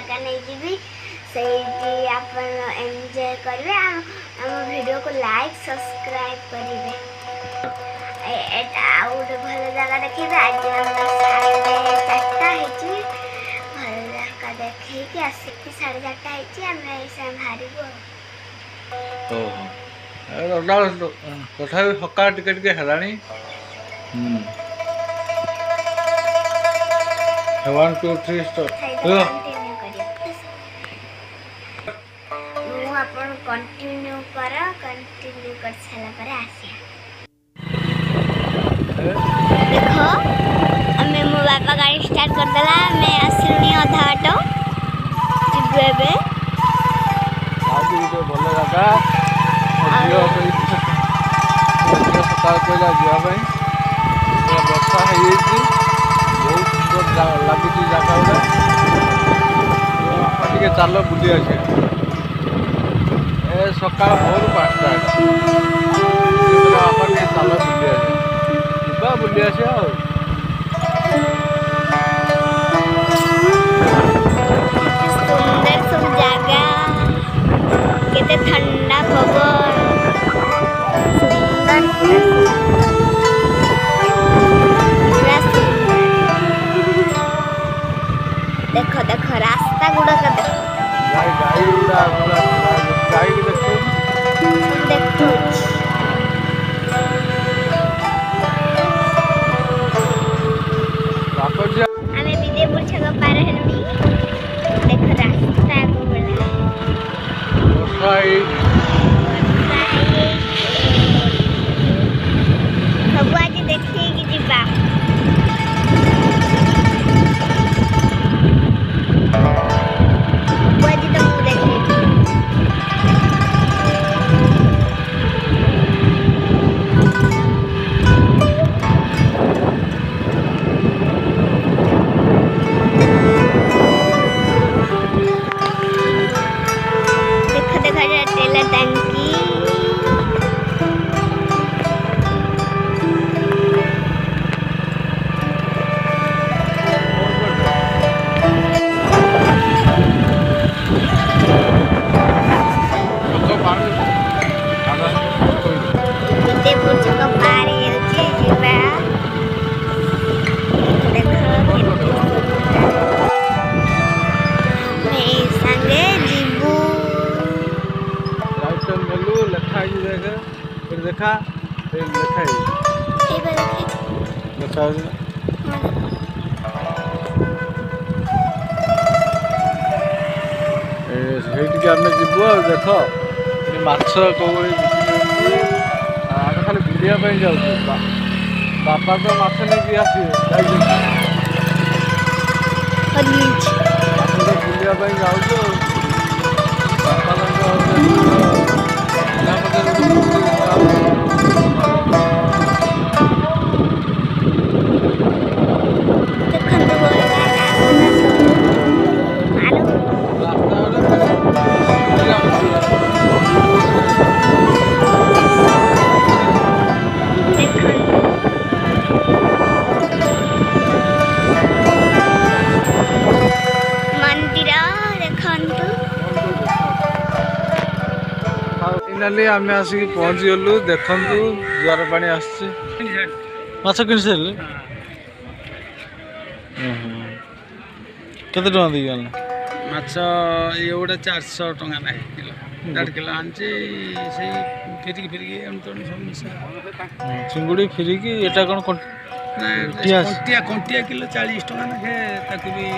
जगह नहीं जी से आप एंजॉय करेंगे आम वीडियो को लाइक सब्सक्राइब करेंगे गोटे भल जगह देखिए आज चार्टा है भल जगह देखे आसिक 4:30 आम बाहर तथा सका टिके हेलाणी 1 2 3 स्टार्ट कंटिन्यू कर सारा पर आसिया देखो हमें मो बापा गाड़ी स्टार्ट कर देला मैं आसलनी अधा बाटो जिबे बे आज ये भल जगह सकाल कहला जावाई वर्षा है बहुत सुंदर लगुच जगह गुड़ा चल बुली आसे सका भोर 5टा आप चल बुली आसे सुंदर सब जगह केते ठंडा पवन देखो देखो रास्ता गुड़ा का देखो हमें विजयपुर छक पार हेलमी देखो रास्ता गुड़ा सब आज देखिए कि जीवा देखा लिखा आम जीवु देख माछ कौड़ी आम खाली बुलाई जाऊँ बापा तो माछ नहीं आसवे बुलाई जाऊँ फाइनाली आम आसिक पहुँची गलु देखु जुआर पानी आस माछ कि सारे केते टका दी गल माछ ये गोटे 400 टका ना किलो 1.5 किलो आनची से फिरिकी सब चिंगुड़ी फिरिकी एटा कौन कंटिया कंटिया किलो 40 टका ना ताकू भी 1.5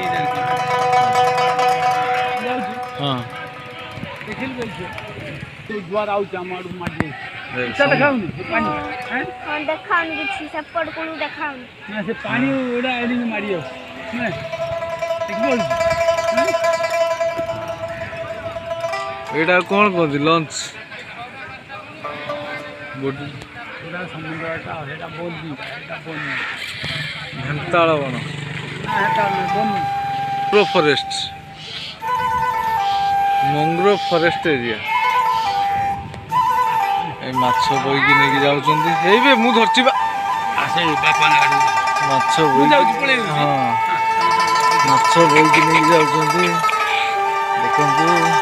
किलो हाँ देखिल तो द्वार आउछ हमर माटी इटा देखाउनी पानी हैं हां देखाउनी किछि सब पड कोन देखाउनी ना से पानी ओडा एली मारियो ना ठीक बोल एटा कोन कोन लंच बोडी ओडा समुद्रटा एटा बोलदी एटा बोलदी घंटाळ बन ना एटा बोन प्रो फॉरेस्ट मंग्रोव फॉरेस्ट एरिया ए माछ बोईकी नेकी जाउचंदी एबे मु धरची बा आसे बापा गाडी माछ मु बोई जाउची पळे हां माछ बोईकी नेकी जाउचंदी ଦେଖନ୍ତୁ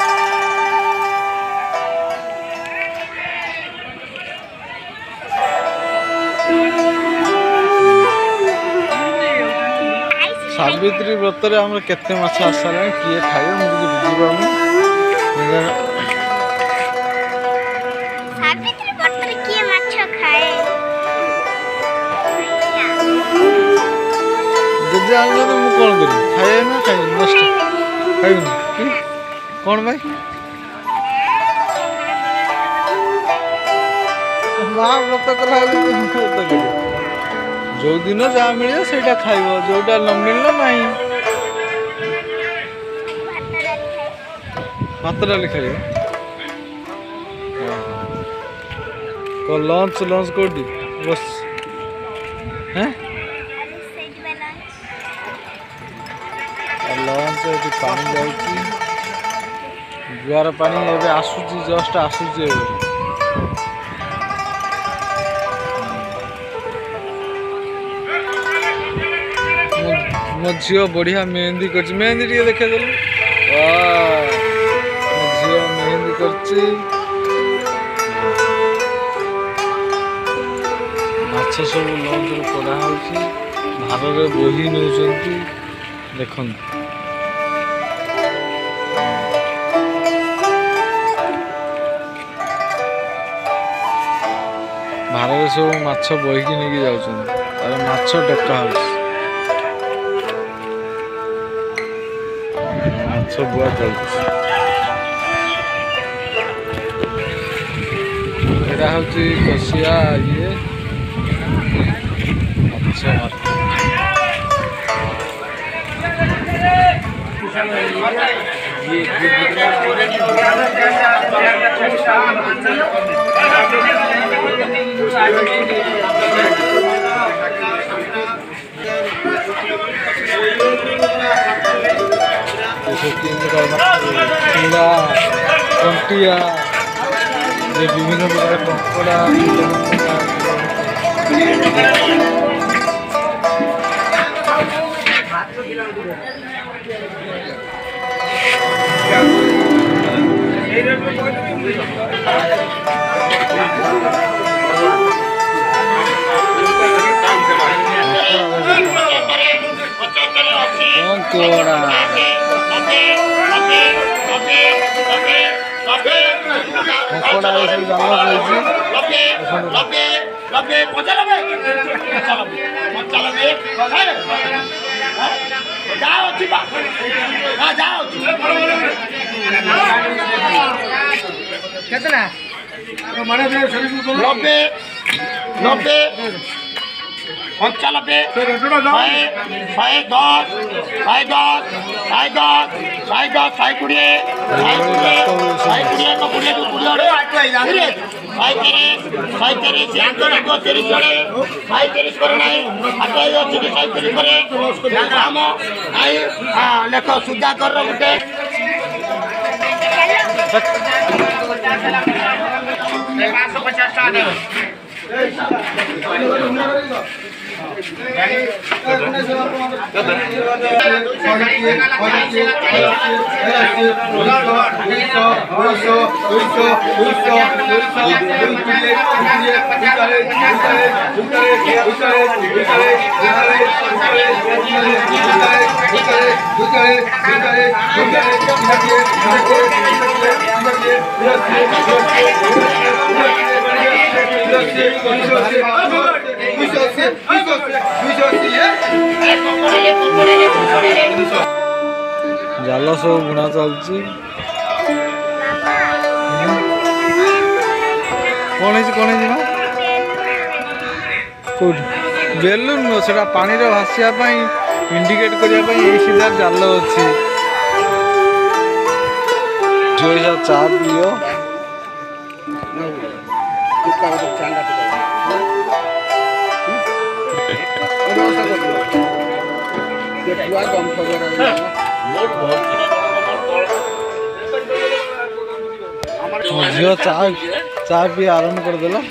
ସାବିତ୍ରୀ ବ୍ରତରେ ଆମର କେତେ ମାଛ ଆସିସାରିଲାଣି କିଏ ଖାଇବ ମୁଁ କିଛି ବୁଝିପାରୁନି। ସାବିତ୍ରୀ ବ୍ରତରେ କିଏ ମାଛ ଖାଏ? ଯଦି ଆଣୁଛନ୍ତି ମୁଁ କ'ଣ କରିବି ଖାଇବେ ନା ଖାଇବି ନଷ୍ଟ ଖାଇବିନି କି କ'ଣ ପାଇଁ ମା ବ୍ରତ କଲା ବ୍ରତ କରିବ ଯେଉଁଦିନ ଯାହା ମିଳିବ ସେଇଟା ଖାଇବ ଯେଉଁଟା ନ ମିଳିଲା ନାହିଁ ଭାତ ଡାଲି ଖାଇବ। ଲଞ୍ଚ କେଉଁଠି ବସ ଲଞ୍ଚ ଏଠି ପାଣି ଯାଉଛି ଜୁଆର ପାଣି ଏବେ ଆସୁଛି ଜଷ୍ଟ ଆସୁଛି ଏବେ ମୋ ଝିଅ ବଢ଼ିଆ ମେହେନ୍ଦି କରିଛି ମେହେନ୍ଦି ଟିକେ ଦେଖେଇଦେଲୁ ମୋ ଝିଅ ମେହେନ୍ଦି କରିଛି ମାଛ ସବୁ ଲଞ୍ଚରେ ପୋଡ଼ା ହେଉଛି ଭାରରେ ବୋହି ନେଉଛନ୍ତି ଦେଖନ୍ତୁ ଭାରରେ ସବୁ ମାଛ ବୋହିକି ନେଇକି ଯାଉଛନ୍ତି ତାପରେ ମାଛ ଡକା ହେଉଛି ମାଛ ବୁଆ ଚାଲିଛି ଏଇଟା ହେଉଛି କଷିଆ ଇଏ ମାଛ ଚୁଡ଼ା କଣ୍ଟିଆ ବିଭିନ୍ନ ପ୍ରକାର କଙ୍କଡ଼ା केतना माने 90 95 लेख सुधा कर गोटे ଜାଲ ସବୁ ବୁଣା ଚାଲିଛି କ'ଣ ହେଇଛି ନା କୋଉଠି ବେଲୁନ ନୁହଁ ସେଟା ପାଣିରେ ଭାସିବା ପାଇଁ ଇଣ୍ଡିକେଟ୍ କରିବା ପାଇଁ ଏଇ ସିଧା ଜାଲ ଅଛି ଝିଅ ଚା ପିଅ ଝିଅ ଚା ପିଇ ଆରମ୍ଭ କରିଦେଲା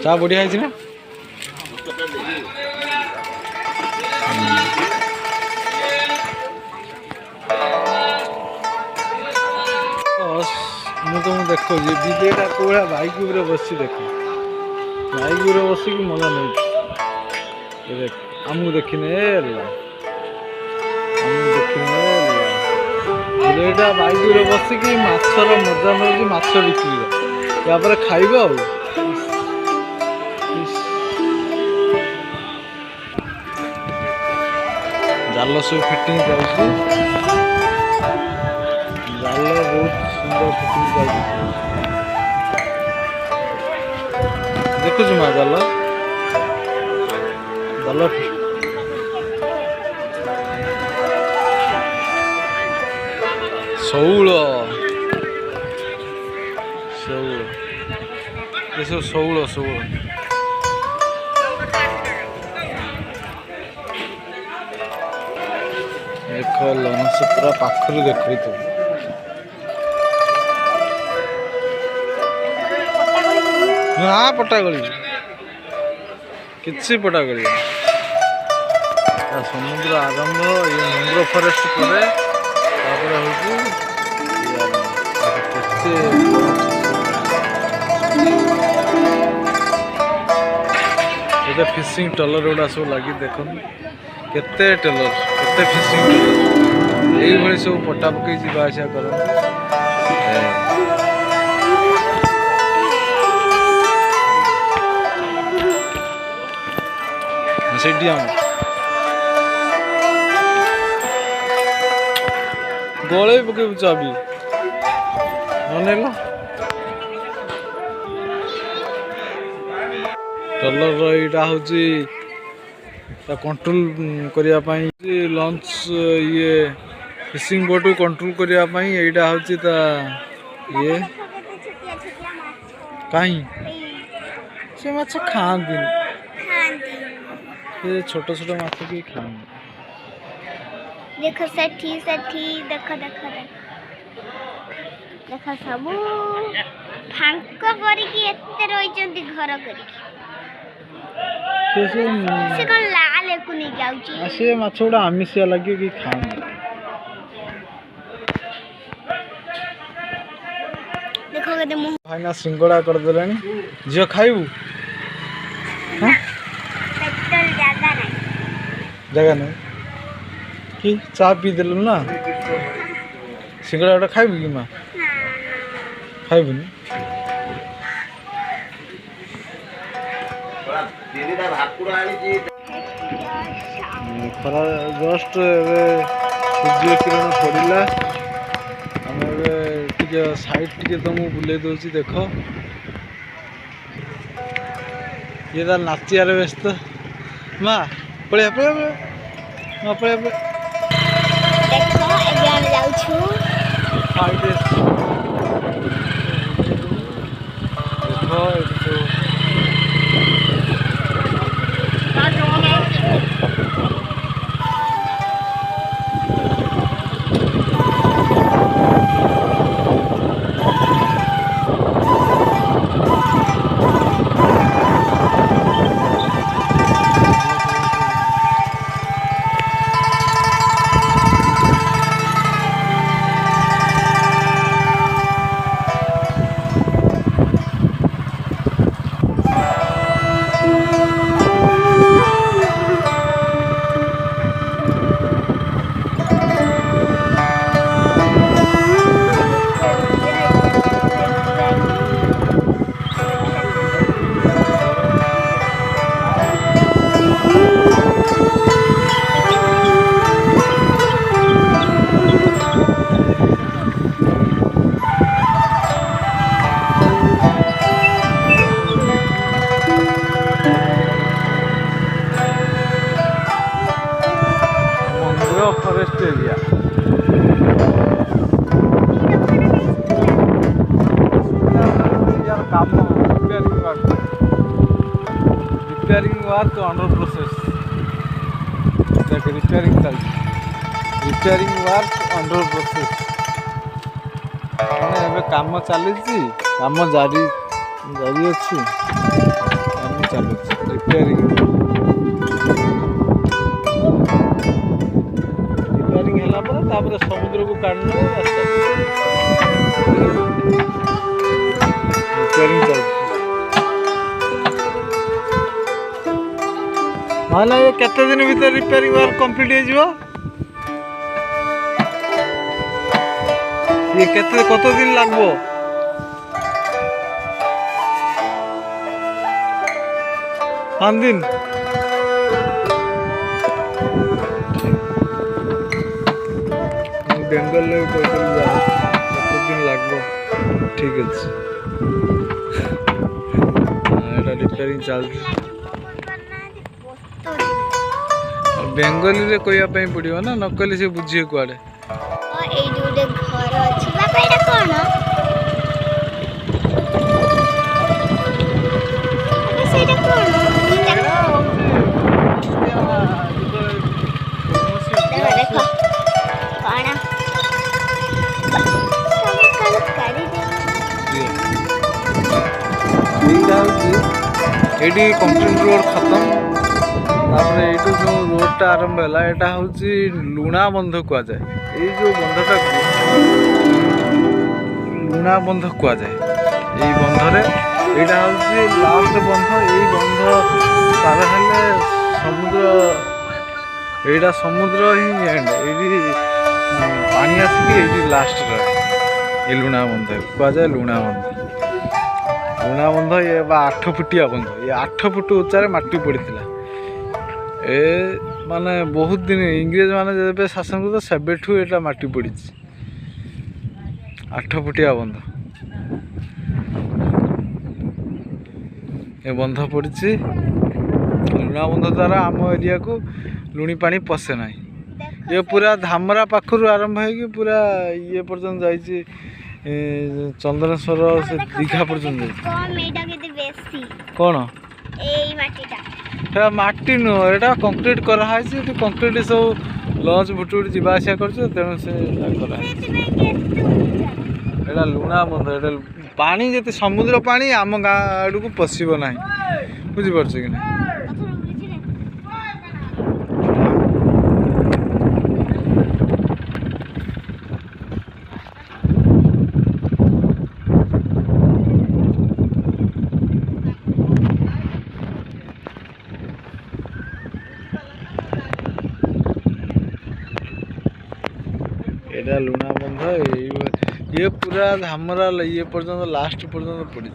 ଚା ବଢ଼ିଆ ହେଇଛି ନା तुमको देखो ये विजयटा कोड़ा बाइक ऊपर बसी देख बाइक ऊपर बसिक मजा नहीं देख आमको देखने विजयटा बाइक ऊपर बसिक माछर मजा नौ माछ बिक्री यापर खाइब आ जाल सब फिटिंग जाऊँगी जाल बहुत सुंदर फिटिंग जाऊँगी देखुच माँ जाल जाल शौल शौल ये सब शौल शौल देख लंच पूरा पाखर देख तो हाँ पटागली किसी पटागली समुद्र आरंभ ये मंग्रोव फॉरेस्ट पर ये फिशिंग ट्रॉलर गुड़ा सब लगी देख केते ट्रॉलर केते फिशिंग ट्रॉलर यही सब पटा पकई जावा आसा कर गले पकड़ चाबी अनेला ट्रॉलर यहाँ हूँ कंट्रोल करने लंच ये फिशिंग बोट कंट्रोल करने यहाँ हूँ ये कहीं से माछ खाती ये छोट छोट माछ की खाती देखो सेठी सेठी देखो देखो देखो सब फांक करिकी एते रहिचंती घर करिकी से कौन लाल को नहीं जाउची से माछ गुड़ा आमिषिया लगे कि खाऊं देखो के मुंह भाईना सिंगड़ा कर देलानी जियो खाइबू हां पेट्रोल जगह नहीं कि चा पी देलु ना सिंगड़ा गोटा खाइबू कि माँ खाइबुनी खरा जस्ट सूर्य किरण पड़ा आम टे साइड टे तुमको बुले दूसरी देख ये तार नाचियार व्यस्त माँ पड़े पड़े माँ पड़े पड़े देखो एबे हम जाउ छु फॉरेस्ट एरिया काम रिपेयरिंग वर्क अंडर प्रोसेस देख रिपेयरिंग चलती रिपेयरिंग वर्क अंडर प्रोसेस मैंने काम चली काम जारी जारी अच्छी काम चलुच रिपेयरिंग रिपेयरिंग है समुद्र को काटने रास्ता रिपेयरिंग चलती माना ये केते दिन भीतर रिपेयरिंग वर्क कंप्लीट हो जिवो ये केते कत दिन लागबो 5 दिन बेंगल ले कोइल जा कत दिन लागबो ठीक अछि एटा रिपेयरिंग चलती बेंगली रे कोया पई पड़ियो ना नकली से बुझिए कुआडे एई दुडे घर अछि बापा एटा कोन अबे सेटा कोन देखो कोन सब करी दे एडी कंक्रीट रोड खत्म तापर ये जो रोडटा आरंभ है यहाँ हूँ लुणा बंध कहुए ये जो बंधटा लुणा बंध कहुए ये बंधरे यहाँ हूँ लास्ट बंध ये बंध पार हेले समुद्र यहाँ समुद्र ही एंड ये पानी आसिक ये लास्ट रहे ये लुणा बंध कहुए लुणा बंध लुणा बंध ये 8 फुटिया बंध ये 8 फुट उच्चार माटी पड़ता ए माने बहुत दिन इंग्रेज माने जब शासन को सेबेठू एटा माटी पड़ी 8 फुटिया बंध ये बंध पड़ी लुणा बंध द्वारा आम एरिया को लुणी पानी पशे ना ये पूरा धामरा पाखर आरंभ है कि पूरा ये पर्यटन जाइए चंदनेश्वर से दीघा पर्यटन कौन माटी नुह एटा कंक्रीट कराई कंक्रीट सब लंच भुटुट जावासिया कर तेणु से एटा लुणा बंध एटा पानी जब समुद्र पानी आम गाँ आड़ को पशब ना बुझीपार कि ना एटा लुणा बंध ये पूरा धामरा ये पर्यटन लास्ट पर्यटन पड़ी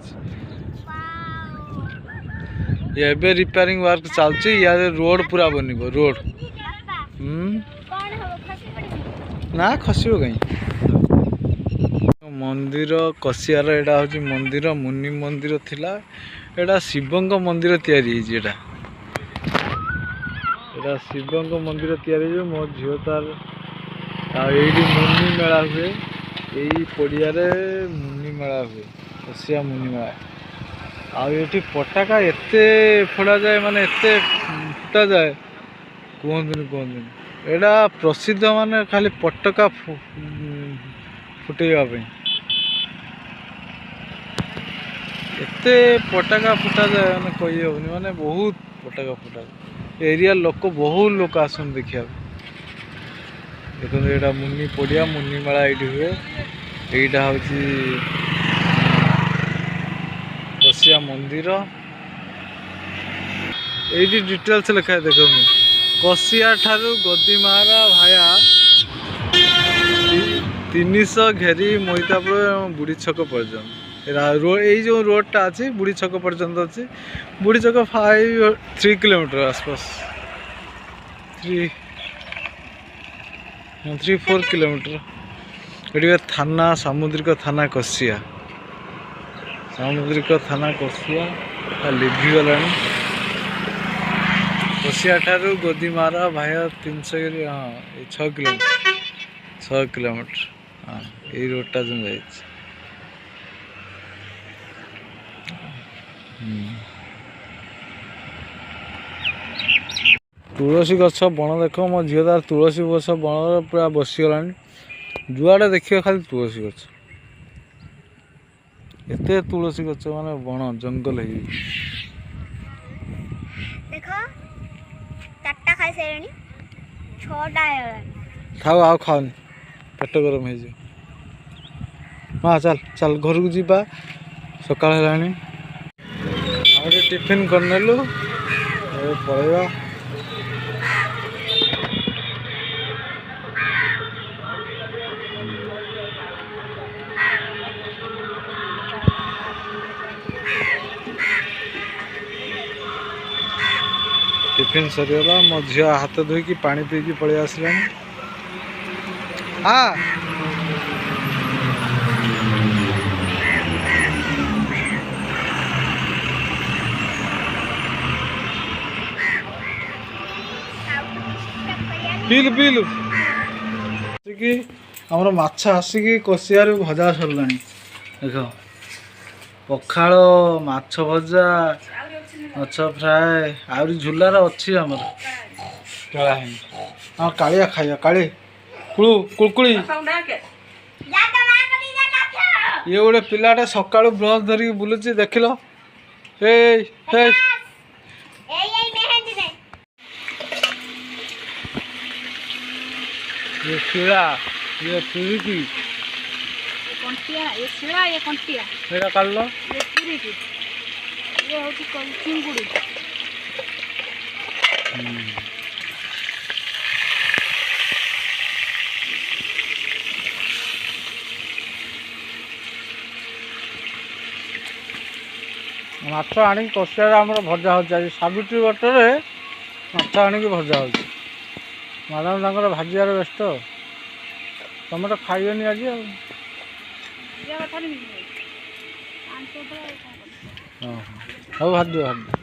ये रिपेयरिंग वर्क चलती या रोड पूरा बनब रोड ना खसब कहीं मंदिर कसियार एटा हूँ मंदिर मुनि मंदिर थिला एटा शिवंग मंदिर तैयारी एटा शिवंग मंदिर तैयारी मो झील तार ये मुनि मेला हुए यही पड़िया मुनि मेला हुए कसिया मुनि मेला आठी पटाका एते फोड़ा जाए माने एते फुटा जाए कहते एटा प्रसिद्ध माने खाली पटाका फुटेगा एते पटाका फुटा जाए माने कही हेनी माने बहुत पटाका फुटा जाए एरिया लोक बहुत लोक आसन देखा देखो ये मुनि पड़िया मुनि मेला ये हुए यहीटा हूँ कसिया मंदिर ये डिटेल्स लिखा है देखो कसिया ठारू गदीमारा भाया 300 घेरी मोहितापुर बुढ़ी छक पर्यटन यही जो रोडटा अच्छी बुढ़ी छक पर्यटन अच्छी बुढ़ी छक 3 किलोमीटर आसपास 3-4 किलोमीटर ये थाना सामुद्रिक थाना कसिया लिभिगला कसिया ठारू गदीमारा भाया 300 गिरी हाँ 6 किलोमीटर हाँ ये रोडटा जो जाए तुलसी गछ बण देख मो झील तार तुलसी गछ बण पूरा बसीगला जुआड़े देखिए खाली तुलसी गछ एते तुलसी गछ माने बण जंगल है देखो 4टा खाई सारे 6टा है खाओ आओ खाओनी पेट गरम हो हाँ चल चल घर को जीवा ସକାଳ ହେଲାଣି ଆଉ ଟିକେ ଟିଫିନ୍ କରିନେଲୁ ଏବେ ପଳେଇବା। ଟିଫିନ୍ ସରିଗଲା ମୋ ଝିଅ ହାତ ଧୋଇକି ପାଣି ପିଇକି ପଳେଇ ଆସିଲାଣି। ପିଇଲୁ ପିଇଲୁ ଆସିକି ଆମର ମାଛ ଆସିକି କଷିଆରୁ ଭଜା ସରିଲାଣି। ଦେଖ ପଖାଳ ମାଛ ଭଜା ମାଛ ଫ୍ରାଏ ଆହୁରି ଝୁଲାର ଅଛି ଆମର ଟଳା ହେଇନି। ହଁ କାଳିଆ ଖାଇବା କାଳି କୁଳକୁଳି ଇଏ ଗୋଟେ ପିଲାଟେ ସକାଳୁ ବ୍ରସ୍ ଧରିକି ବୁଲୁଛି ଦେଖିଲ। ଏଇ ये शिला ये पूरी मेरा कर लो चिंगुड़ी ମାଛ ଆଣିକି କଷିଆରେ ଆମର ଭଜା ହେଉଛି। ଆଜି ସାବିତ୍ରୀ ବଟରେ ମାଛ ଆଣିକି ଭଜା ହେଉଛି। ମ୍ୟାଡ଼ାମ ତାଙ୍କର ଭାଜିବାର ବ୍ୟସ୍ତ। ତମେ ତ ଖାଇବନି ଆଜି ଆଉ। ହଉ ଭାଜିଦିଅ